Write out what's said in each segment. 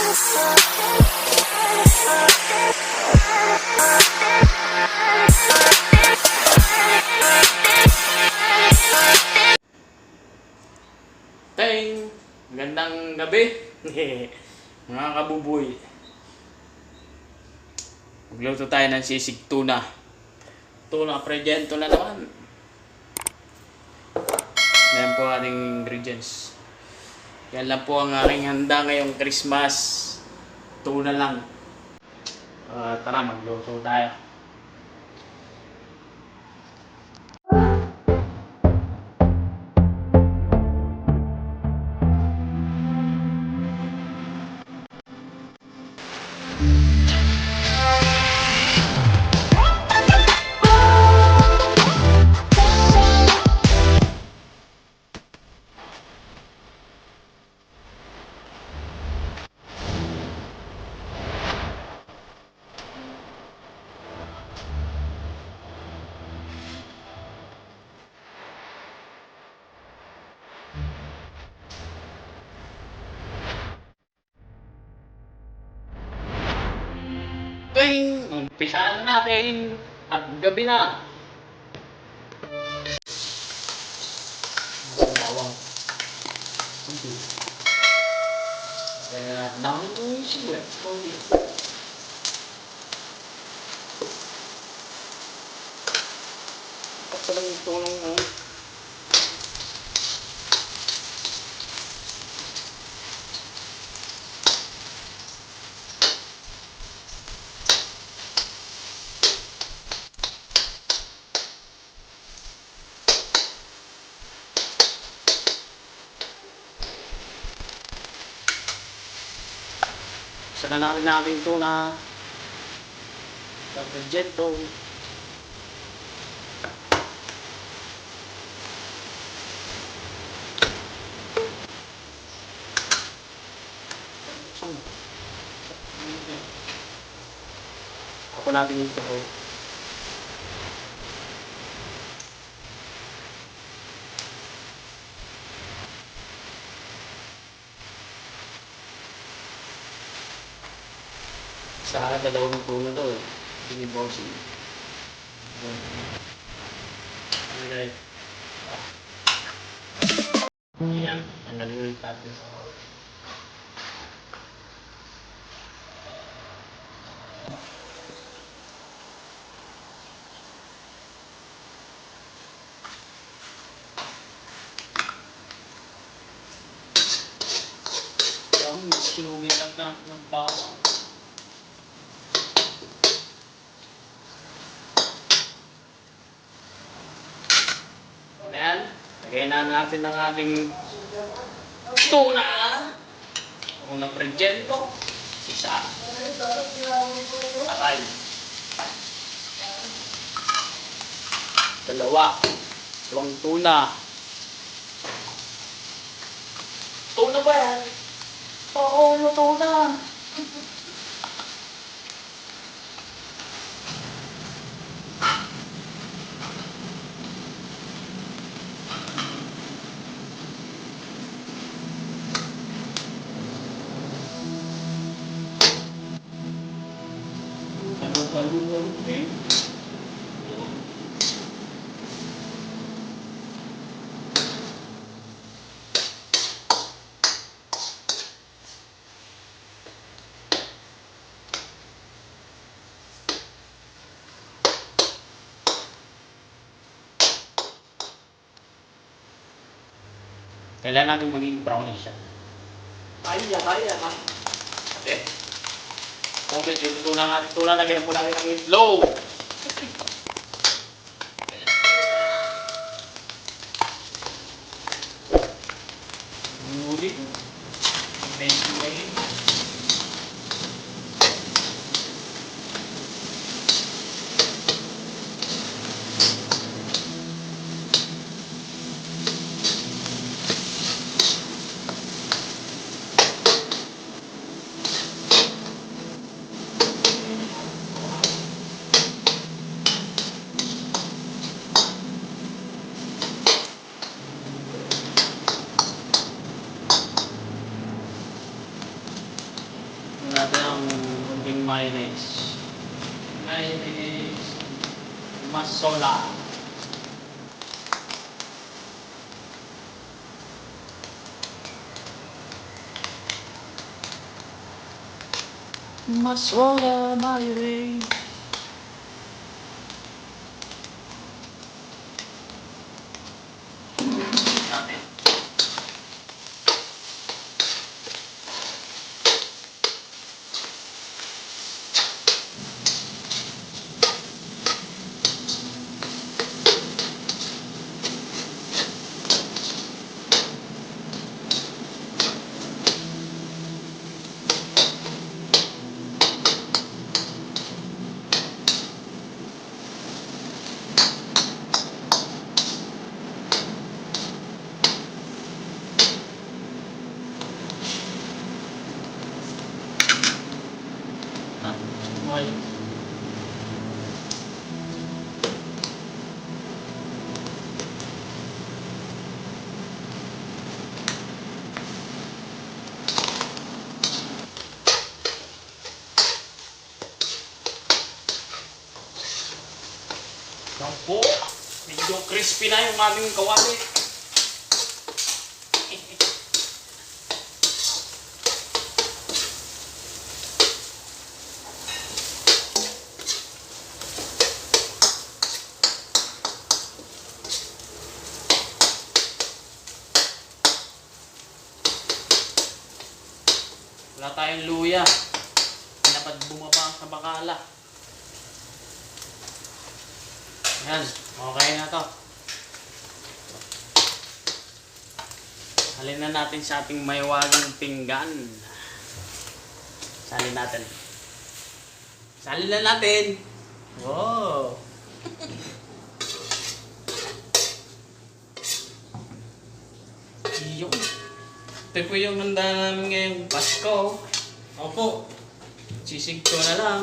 Teng! Magandang gabi, mga kabuboy. Magluto tayo ng sisig tuna. Tuna prejento na naman. Yan po ating ingredients. Yan lang po ang aking handa ngayong Christmas. Tuna lang. Tara, magluto tayo. Ting! Umpisahan natin at gabi na. Bawang. Kaya dami ko yung sibuyas. Pagkalang ito ng sana natin ito na Sargento. Ako natin ito. Sa dalawang puno to eh. Binibossing. Okay. Yan. Ang nalilit natin. Yung sinugin lang ng bawang. Ayan. Lagyan na natin ang ating tuna. Unang prejento. Isa. Aray. Dalawa. Dalawang tuna. Tuna ba yan? Oo, tuna. Okay. Kailangan natin maging brownish siya. Kaya. Okay. Okay, dito na lagyan mo natin ng itlog. Ngunit, medyo ngayon. natin ang kunting mayonnaise. Mayonnaise. Masola. Masola mayonnaise. Natin. Okay. Yan po. Medyo crispy na yung aming kawali. Wala tayong luya. Dapat bumaba sa bakala. Yan. Okay na to. Halin na natin sa ating mahiwagang pinggan. Salin natin. Salin na natin. Wow. Yung. Ito po yung handa namin ngayong Pasko. Opo. Sisig ko na lang.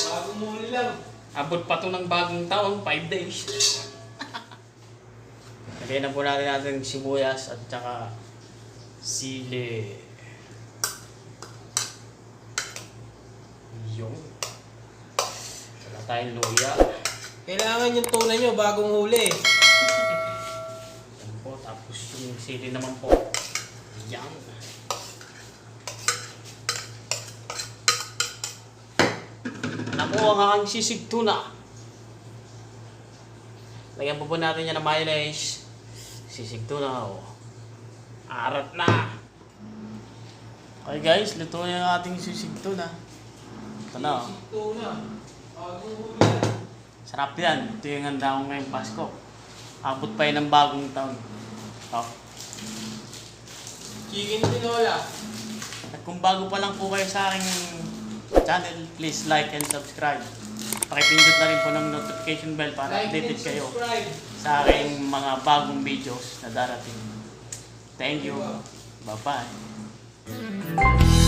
Bago muli lang. Abot pa to ng bagong taon, 5 days. Lagyan na po natin sibuyas at saka sili. Yung. Wala tayong luya. Kailangan yung tuna nyo bagong huli. Yan po, tapos yung sili naman po. Yan. Naku, ang aking sisig tuna. Lagyan po natin yan ng mayonnaise. Sisig tuna, oh. Arat na. Okay guys, luto na yung ating sisig tuna. Ito na, oh. Sisig tuna. Bagong huli lang. Sarap yan. Ito yung handa ko ngayong Pasko. Abot pa yun ng bagong taon. Oh. Chicken tinola. At kung bago pa lang po kayo sa aking channel, please like and subscribe. Pakipindot na rin po ng notification bell para Like and updated kayo subscribe. sa aking mga bagong videos na darating. Thank you. Bye-bye.